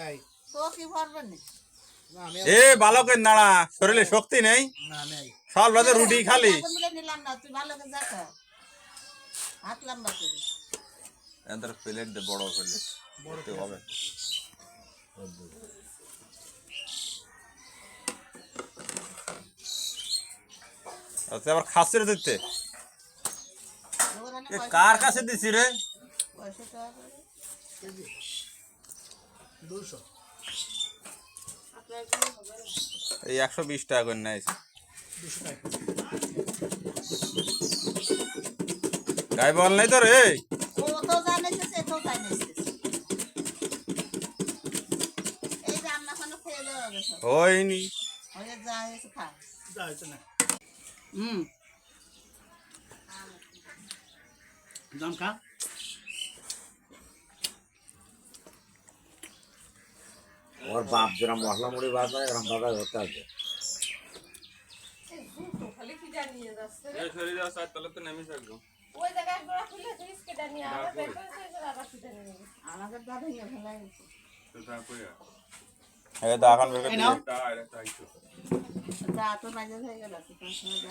এই তো কি পারবেন না না আমি এ বালকের নাড়া শরীরে শক্তি নেই না নেই সকাল রাতে রুটি খালি এখন মিলে নিলাম না তুই ভালো করে দেখো হাত লম্বা করে এদের প্লেট দে বড় প্লেট বড় বড় হবে আচ্ছা আবার খাসির দিতে ওখানে এ কার কাছে দিছি রে পয়সা টাকা করে কেজি 200 আপনার জন্য হবে না এই 120 টাকা করে নেয় 200 টাকা গাই বল নাই তো রে ও তো জানিস এটাও জানিস এই যে আমরা কোনো খেয়ে দেওয়া হবে সব হয়নি ওই যে যা হয়েছে খা যাইছে না হুম দাম খা और बाप जरा मसला मुड़ी बात है हम दादा होता है এই শরীরে আছে তাহলে তো নেমে থাকবো ওই জায়গায় গোড়া খুলে দিস কেটে নিয়ে আবার বের করে দিস আবার কেটে নিয়ে আমাদের দাদা ইয়ে ফেলা গেছে তো তারপরে এই দাখান বের করে এই নাও। এটা এটা আইছো যা তো মাঝে হয়ে গেল তো সময় যা